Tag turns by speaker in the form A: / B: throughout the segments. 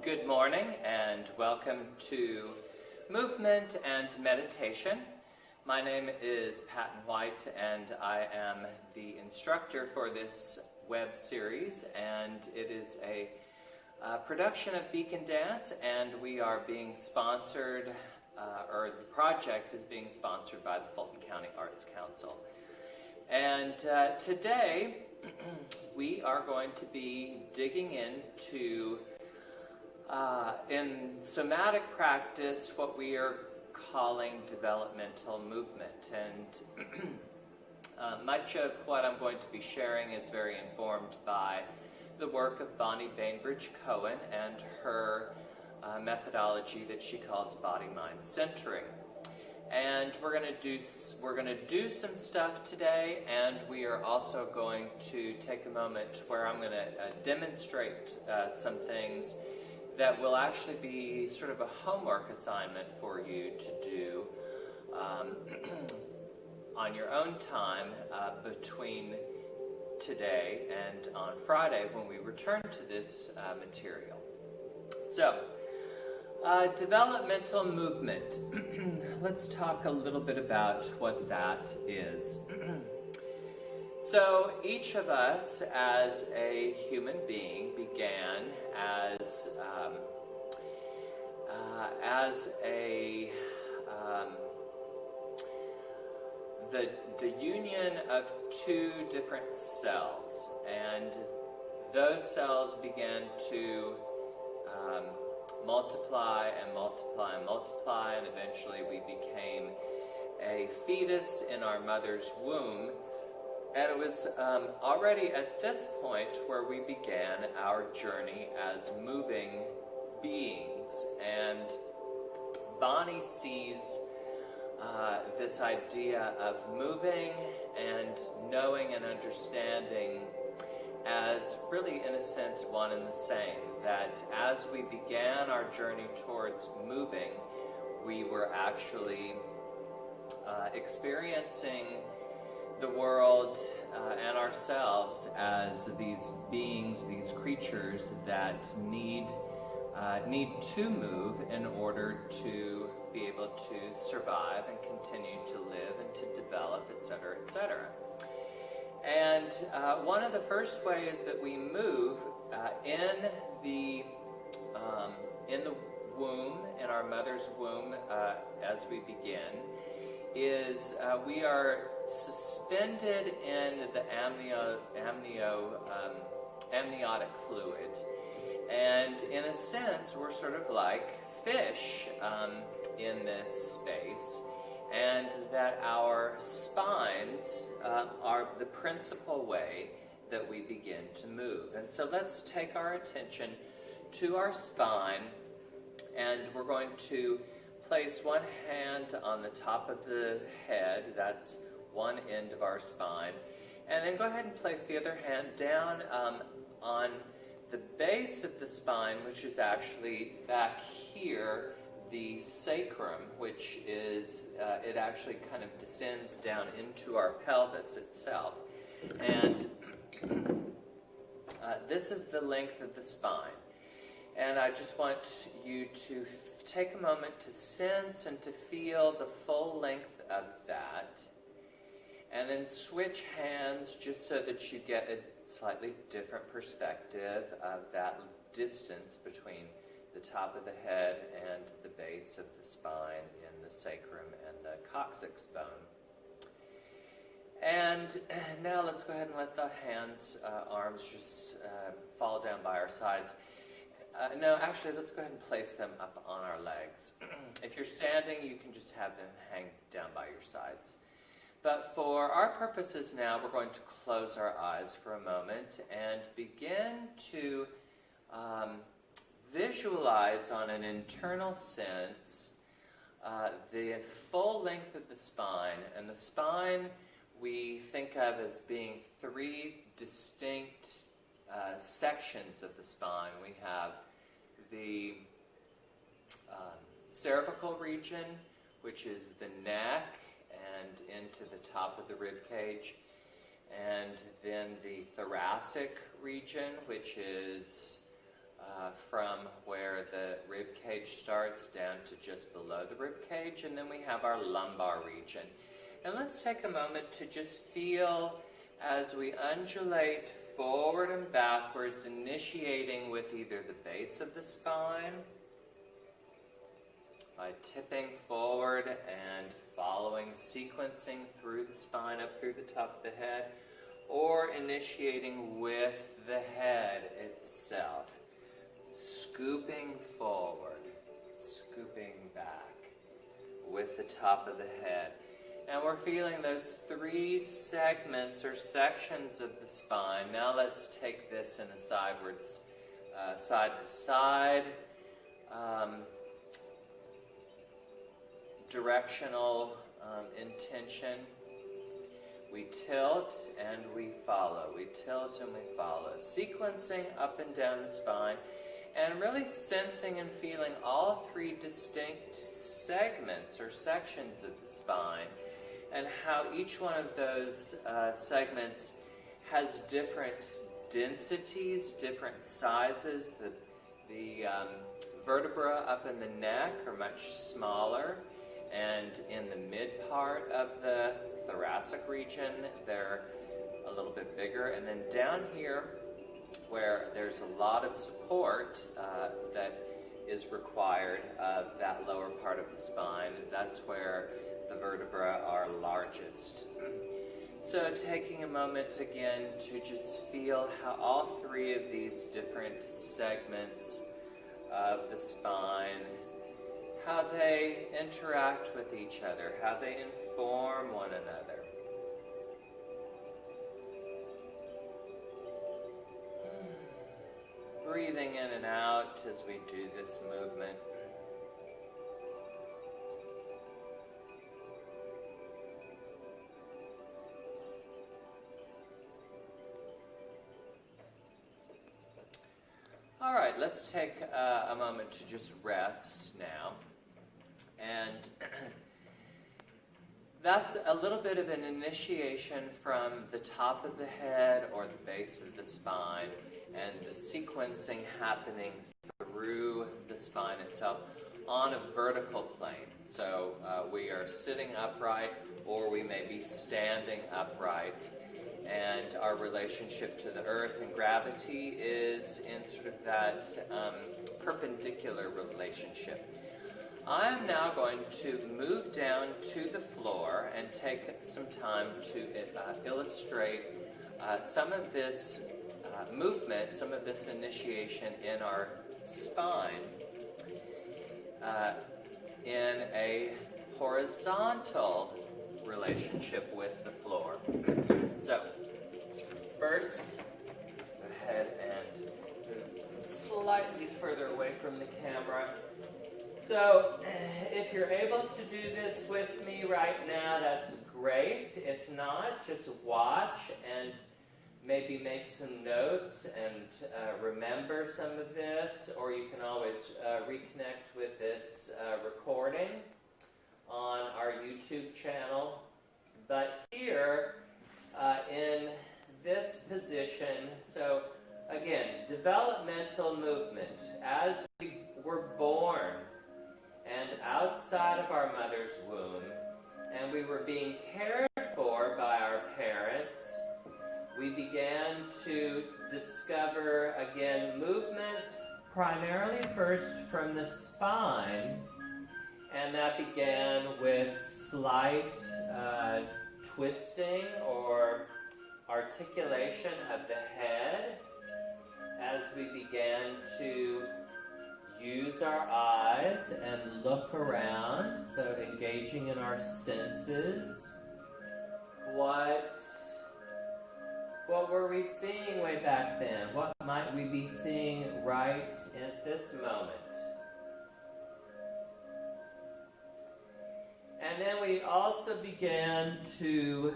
A: Good morning and welcome to Movement and Meditation. My name is Patton White and I am the instructor for this web series, and it is a production of Beacon Dance, and we are being sponsored, or the project is being sponsored by the Fulton County Arts Council. And today we are going to be digging into in somatic practice what we are calling developmental movement, and much of what I'm going to be sharing is very informed by the work of Bonnie Bainbridge Cohen and her methodology that she calls body-mind centering. And we're going to do some stuff today, and we are also going to take a moment where I'm going to demonstrate some things that will actually be sort of a homework assignment for you to do on your own time between today and on Friday when we return to this material. So, developmental movement. Let's talk a little bit about what that is. So each of us as a human being began as the union of two different cells, and those cells began to multiply and multiply and multiply, and eventually we became a fetus in our mother's womb. And it was already at this point where we began our journey as moving beings. And Bonnie sees this idea of moving and knowing and understanding as really, in a sense, one and the same. That as we began our journey towards moving, we were actually experiencing the world and ourselves as these beings, these creatures that need to move in order to be able to survive and continue to live and to develop, etc., etc. And one of the first ways that we move in the womb, in our mother's womb, as we begin, is we are suspended in the amniotic fluid, and in a sense we're sort of like fish in this space, and that our spines are the principal way that we begin to move. And so let's take our attention to our spine, and we're going to place one hand on the top of the head, that's one end of our spine, and then go ahead and place the other hand down on the base of the spine, which is actually back here, the sacrum, which is, it actually kind of descends down into our pelvis itself. And this is the length of the spine. And I just want you to take a moment to sense and to feel the full length of that, and then switch hands just so that you get a slightly different perspective of that distance between the top of the head and the base of the spine in the sacrum and the coccyx bone. And now let's go ahead and let the hands, arms just fall down by our sides. No, actually, let's go ahead and place them up on our legs. If you're standing, you can just have them hang down by your sides. But for our purposes now, we're going to close our eyes for a moment and begin to visualize on an internal sense the full length of the spine. And the spine we think of as being three distinct sections of the spine. We have the cervical region, which is the neck and into the top of the rib cage, and then the thoracic region, which is from where rib cage starts down to just below the rib cage, and then we have our lumbar region. And let's take a moment to just feel as we undulate forward and backwards, initiating with either the base of the spine, by tipping forward and following, sequencing through the spine up through the top of the head, or initiating with the head itself, scooping forward, scooping back with the top of the head. And we're feeling those 3 segments or sections of the spine. Now let's take this in a sidewards, side to side, directional intention. We tilt and we follow. We tilt and we follow. Sequencing up and down the spine, and really sensing and feeling all 3 distinct segments or sections of the spine, and how each one of those segments has different densities, different sizes. The vertebra up in the neck are much smaller, and in the mid part of the thoracic region they're a little bit bigger, and then down here where there's a lot of support that is required of that lower part of the spine, that's where the vertebrae are largest. So taking a moment again to just feel how all 3 of these different segments of the spine, how they interact with each other, how they inform one another. Breathing in and out as we do this movement. All right, let's take a moment to just rest now. And that's a little bit of an initiation from the top of the head or the base of the spine, and the sequencing happening through the spine itself on a vertical plane. So we are sitting upright, or we may be standing upright, and our relationship to the earth and gravity is in sort of that perpendicular relationship. I am now going to move down to the floor and take some time to illustrate some of this movement, some of this initiation in our spine in a horizontal relationship with the floor. So, first, go ahead and move slightly further away from the camera. So, if you're able to do this with me right now, that's great. If not, just watch and maybe make some notes and remember some of this, or you can always reconnect with this recording on our YouTube channel. But here, in this position, so again, developmental movement. As we were born and outside of our mother's womb, and we were being cared for by our parents, we began to discover, again, movement primarily first from the spine, and that began with slight twisting or articulation of the head as we began to use our eyes and look around, so engaging in our senses. What were we seeing way back then? What might we be seeing right at this moment? And then we also began to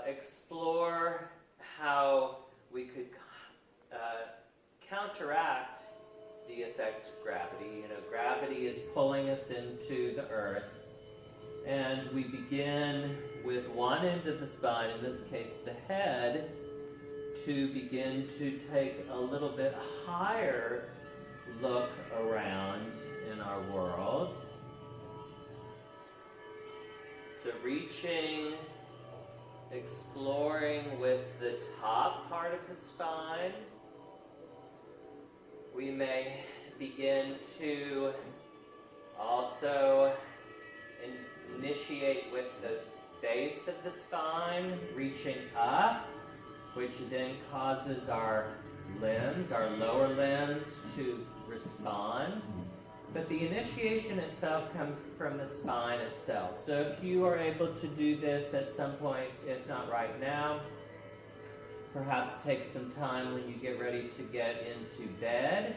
A: explore how we could counteract the effects of gravity. You know, gravity is pulling us into the earth, and we begin with one end of the spine, in this case the head, to begin to take a little bit higher look around in our world. So reaching, exploring with the top part of the spine. We may begin to also initiate with the base of the spine, reaching up, which then causes our limbs, our lower limbs, to respond. But the initiation itself comes from the spine itself. So if you are able to do this at some point, if not right now, perhaps take some time when you get ready to get into bed.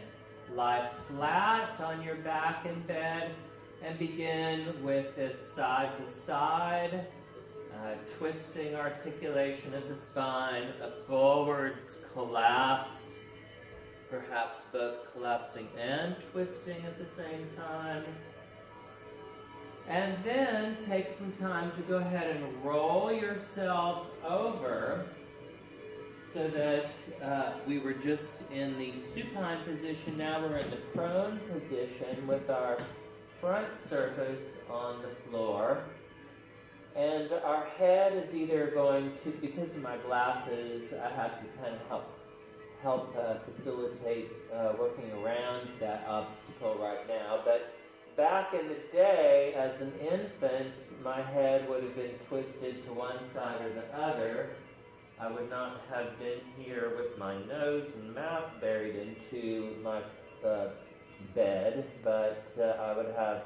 A: Lie flat on your back in bed and begin with this side-to-side, twisting articulation of the spine, a forwards collapse, perhaps both collapsing and twisting at the same time. And then take some time to go ahead and roll yourself over so that we were just in the supine position. Now we're in the prone position with our front surface on the floor. And our head is either going to, because of my glasses, I have to kind of help facilitate working around that obstacle right now. But back in the day, as an infant, my head would have been twisted to one side or the other. I would not have been here with my nose and mouth buried into my bed, but I would have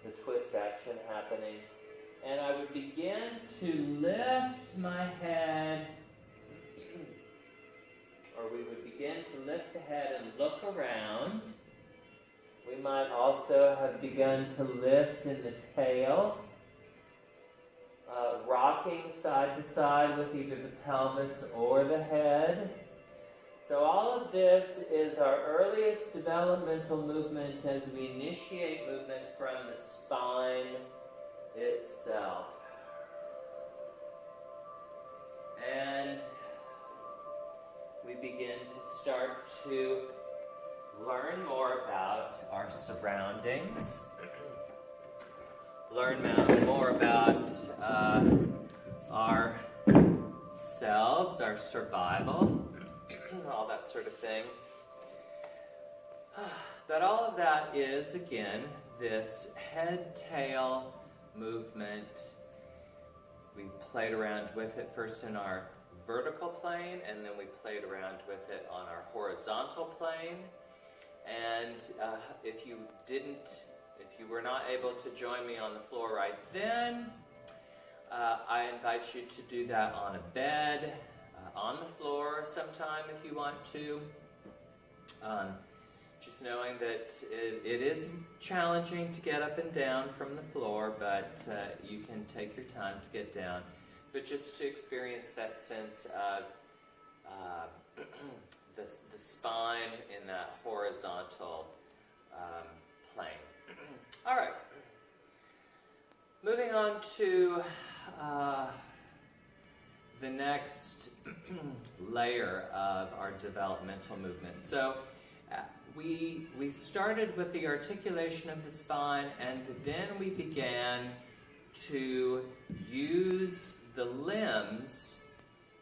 A: the twist action happening. And I would begin to lift my head, or we would begin to lift the head and look around. We might also have begun to lift in the tail, rocking side to side with either the pelvis or the head. So all of this is our earliest developmental movement as we initiate movement from the spine itself. And we begin to start to learn more about our surroundings, learn more about ourselves, our survival, all that sort of thing. But all of that is, again, this head-tail movement. We played around with it first in our vertical plane, and then we played around with it on our horizontal plane. And if you were not able to join me on the floor right then, I invite you to do that on a bed, on the floor sometime if you want to. Just knowing that it is challenging to get up and down from the floor, but you can take your time to get down. But just to experience that sense of the spine in that horizontal plane. All right. Moving on to the next layer of our developmental movement. So we started with the articulation of the spine, and then we began to use the limbs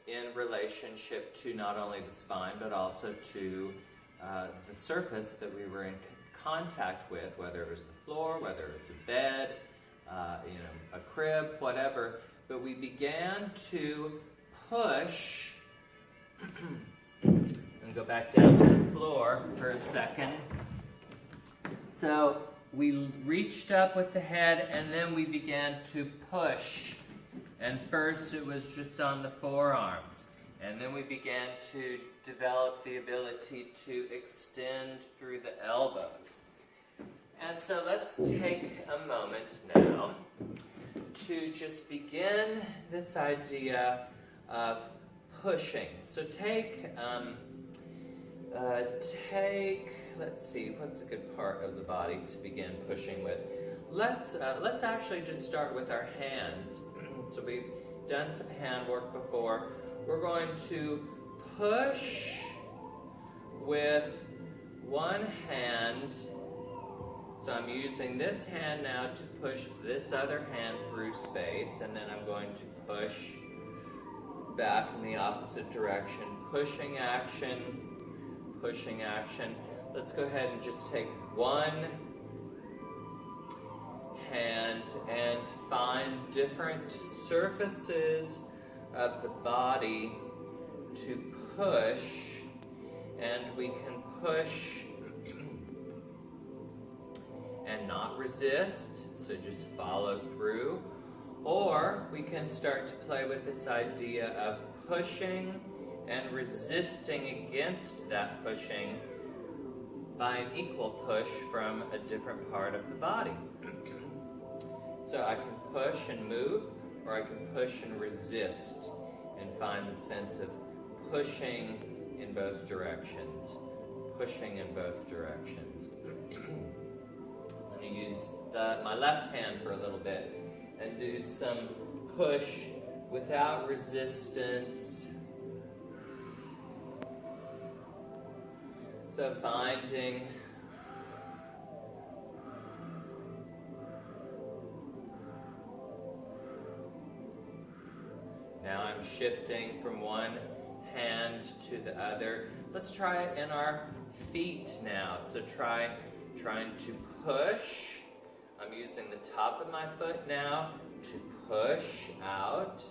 A: in relationship to not only the spine, but also to the surface that we were in contact with, whether it was the floor, whether it was a bed, a crib, whatever. But we began to push, and go back down to the floor for a second. So we reached up with the head, and then we began to push. And first it was just on the forearms. And then we began to develop the ability to extend through the elbows. And so let's take a moment now to just begin this idea of pushing. So let's see, what's a good part of the body to begin pushing with? Let's actually just start with our hands. So we've done some hand work before. We're going to push with one hand, so I'm using this hand now to push this other hand through space, and then I'm going to push back in the opposite direction. Pushing action, pushing action. Let's go ahead and just take one hand and find different surfaces of the body to push, and we can push and not resist, so just follow through. Or we can start to play with this idea of pushing and resisting against that pushing by an equal push from a different part of the body. So I can push and move, or I can push and resist and find the sense of pushing in both directions. Pushing in both directions. I'm going to use my left hand for a little bit and do some push without resistance. So finding now I'm shifting from one hand to the other. Let's try it in our feet now. So trying to push. I'm using the top of my foot now to push out.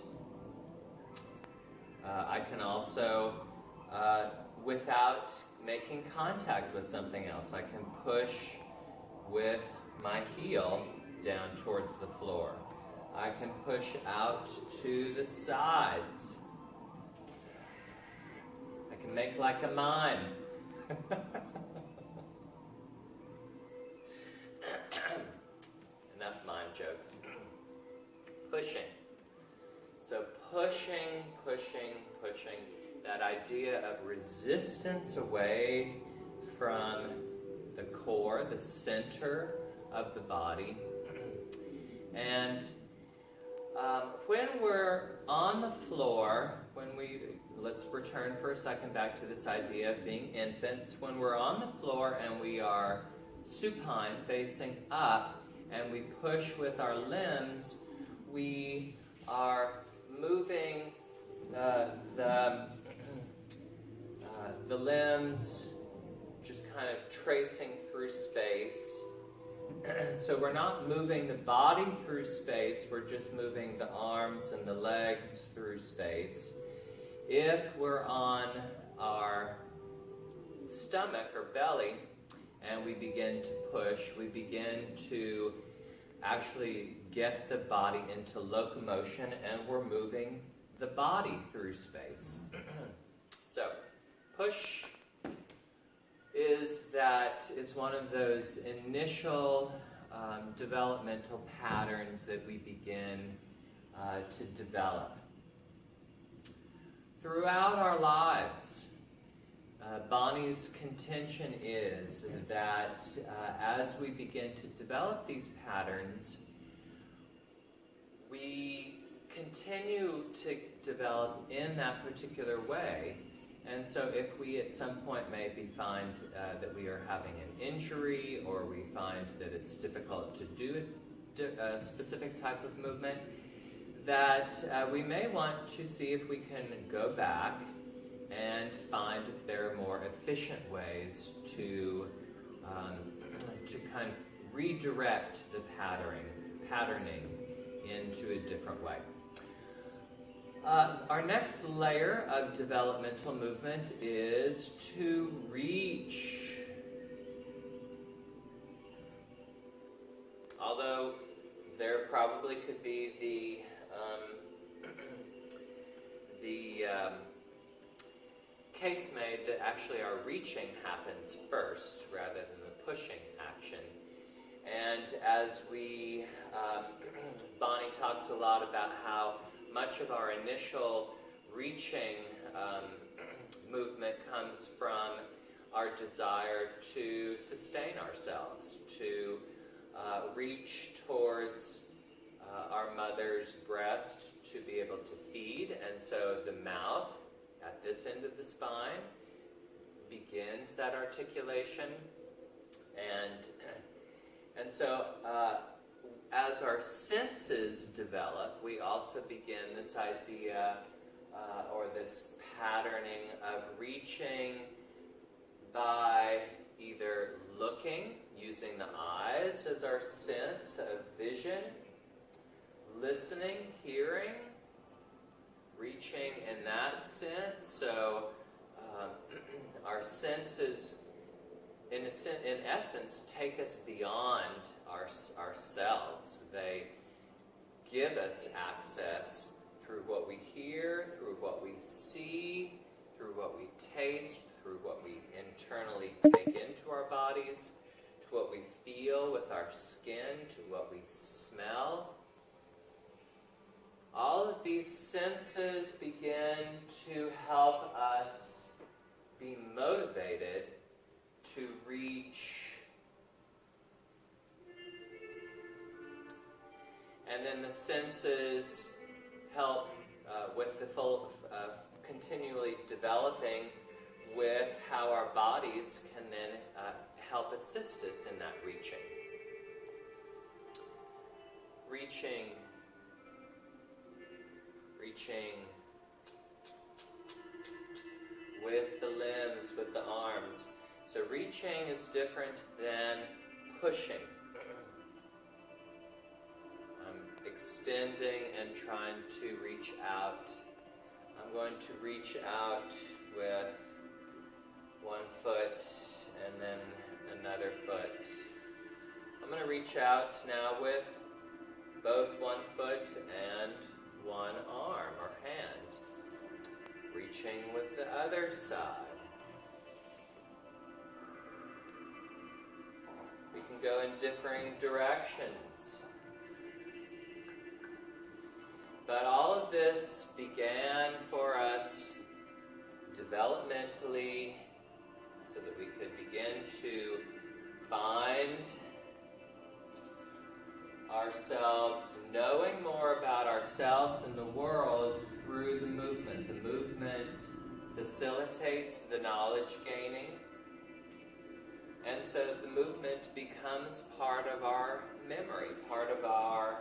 A: I can also, without making contact with something else, I can push with my heel down towards the floor. I can push out to the sides. I can make like a mime. Enough mime jokes. Pushing. So pushing, pushing, pushing. That idea of resistance away from the core, the center of the body. And when we're on the floor, let's return for a second back to this idea of being infants. When we're on the floor and we are supine, facing up, and we push with our limbs, we are moving the limbs, just kind of tracing through space. So we're not moving the body through space, we're just moving the arms and the legs through space. If we're on our stomach or belly and we begin to push, we begin to actually get the body into locomotion, and we're moving the body through space. So push is one of those initial developmental patterns that we begin to develop. Throughout our lives, Bonnie's contention is that as we begin to develop these patterns, we continue to develop in that particular way. And so if we at some point maybe find that we are having an injury, or we find that it's difficult to do a specific type of movement, that we may want to see if we can go back and find if there are more efficient ways to kind of redirect the patterning into a different way. Our next layer of developmental movement is to reach. Although there probably could be the case made that actually our reaching happens first rather than the pushing action. And as Bonnie talks a lot about how much of our initial reaching movement comes from our desire to sustain ourselves, to reach towards our mother's breast to be able to feed. And so the mouth at this end of the spine begins that articulation. And so as our senses develop, we also begin this idea or this patterning of reaching by either looking, using the eyes as our sense of vision, listening, hearing, reaching in that sense. So our senses, in essence, take us beyond ourselves. They give us access through what we hear, through what we see, through what we taste, through what we internally take into our bodies, to what we feel with our skin, to what we smell. All of these senses begin to help us be motivated to reach. And then the senses help with the full continually developing with how our bodies can then help assist us in that reaching. Reaching with the limbs, with the arms. So reaching is different than pushing. I'm extending and trying to reach out. I'm going to reach out with one foot and then another foot. I'm going to reach out now with both one foot and one arm or hand. Reaching with the other side. We can go in differing directions. But all of this began for us developmentally so that we could begin to find ourselves, knowing more about ourselves and the world through the movement. The movement facilitates the knowledge gaining, and so the movement becomes part of our memory, part of our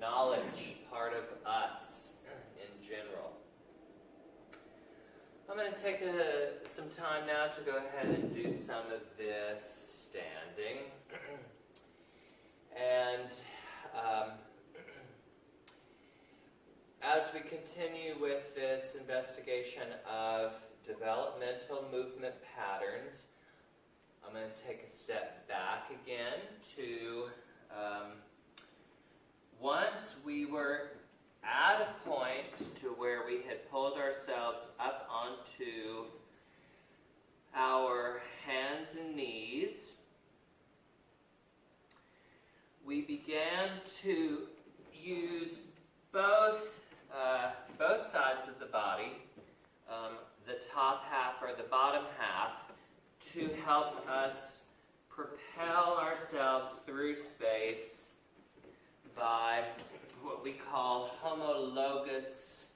A: knowledge, part of us in general. I'm going to take some time now to go ahead and do some of this standing. And as we continue with this investigation of developmental movement patterns, I'm going to take a step back again to once we were at a point to where we had pulled ourselves up onto our hands and knees, we began to use both sides of the body, the top half or the bottom half, to help us propel ourselves through space by what we call homologous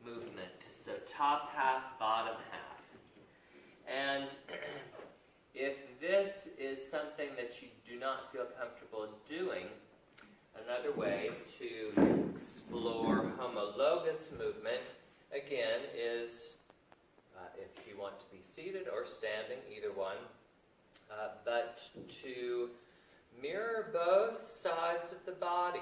A: movement. So top half, bottom half. And if this is something that you do not feel comfortable doing, another way to explore homologous movement, again, is if you want to be seated or standing, either one, but to mirror both sides of the body.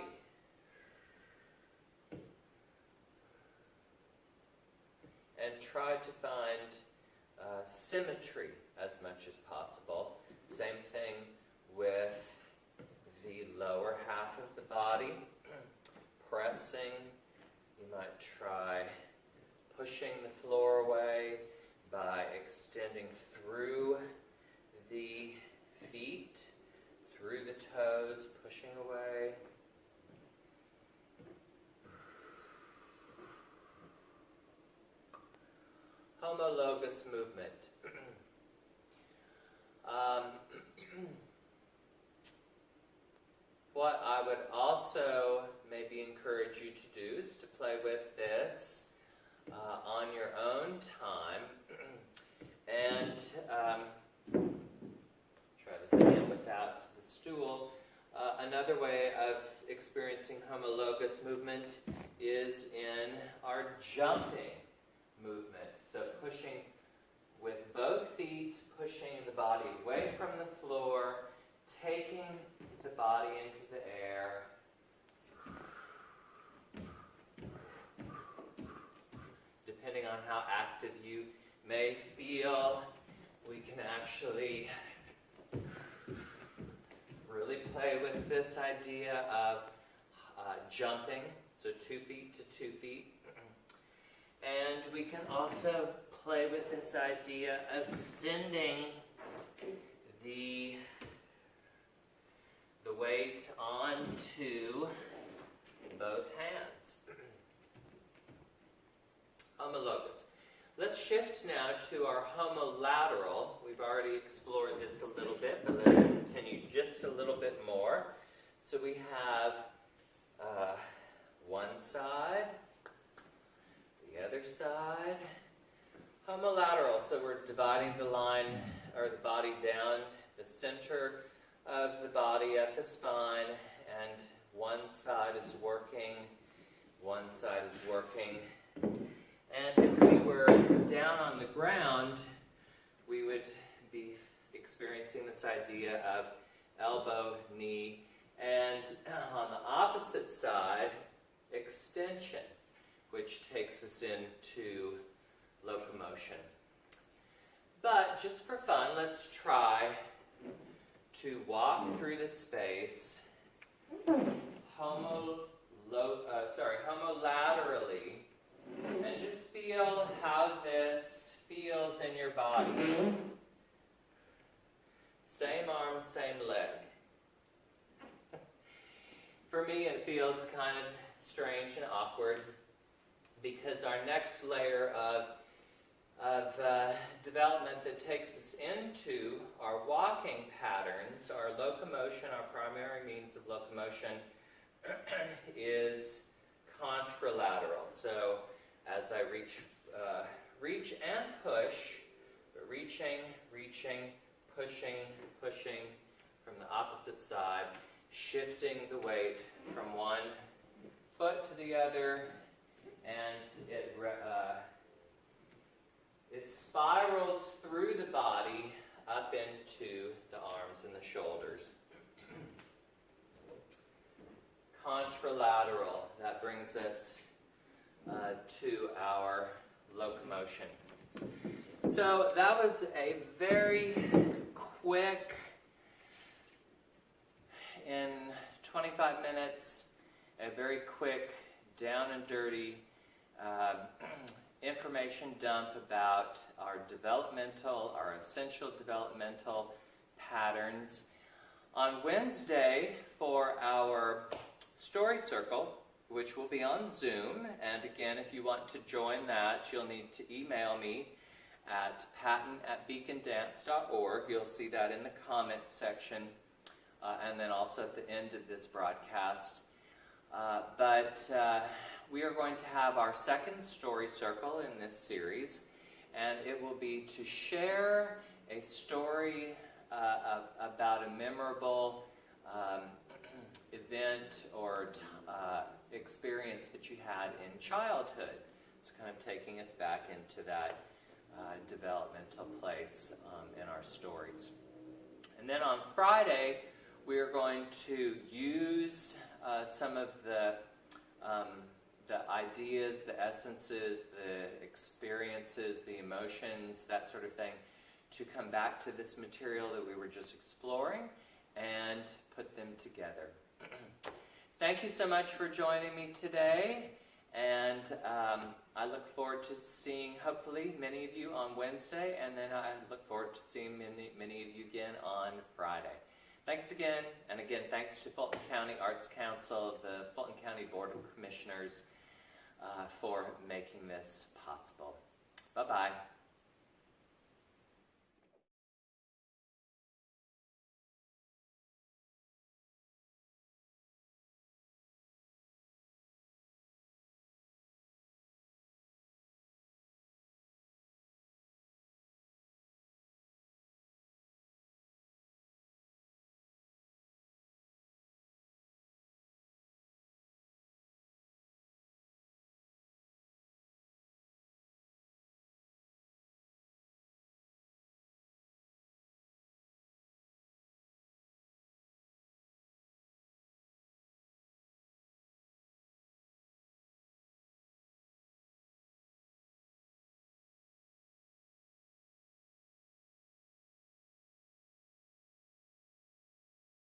A: And try to find symmetry as much as possible. Same thing with the lower half of the body. Pressing. You might try pushing the floor away by extending through the feet, through the toes, pushing away. Homologous movement. What I would also maybe encourage you to do is to play with this on your own time. And try to stand without the stool. Another way of experiencing homologous movement is in our jumping movement. So pushing with both feet, pushing the body away from the floor, taking the body into the air. Depending on how active you may feel, we can actually really play with this idea of jumping, so 2 feet to 2 feet. And we can also play with this idea of sending the weight onto both hands. Homologous. Let's shift now to our homolateral. We've already explored this a little bit, but let's continue just a little bit more. So we have one side, the other side. Homolateral, so we're dividing the line or the body down the center of the body at the spine, and one side is working, one side is working. And if we were down on the ground, we would be experiencing this idea of elbow, knee, and on the opposite side, extension, which takes us into locomotion. But just for fun, let's try to walk through the space homolaterally, and just feel how this feels in your body. Same arm, same leg. For me, it feels kind of strange and awkward because our next layer of development that takes us into our walking patterns, our locomotion, our primary means of locomotion, is contralateral. So as I reach and push, but reaching, pushing from the opposite side, shifting the weight from one foot to the other, and it spirals through the body up into the arms and the shoulders. Contralateral, that brings us to our locomotion. So that was a very quick, in 25 minutes, a very quick, down and dirty information dump about our essential developmental patterns. On Wednesday, for our story circle, which will be on Zoom, and again, if you want to join that, you'll need to email me at patton@beacondance.org. You'll see that in the comment section, and then also at the end of this broadcast. But we are going to have our second story circle in this series, and it will be to share a story about a memorable event or experience that you had in childhood. It's kind of taking us back into that developmental place in our stories. And then on Friday, we are going to use some of the ideas, the essences, the experiences, the emotions, that sort of thing, to come back to this material that we were just exploring and put them together. Thank you so much for joining me today, and I look forward to seeing, hopefully, many of you on Wednesday, and then I look forward to seeing many of you again on Friday. Thanks again, and again, thanks to Fulton County Arts Council, the Fulton County Board of Commissioners, for making this possible. Bye-bye.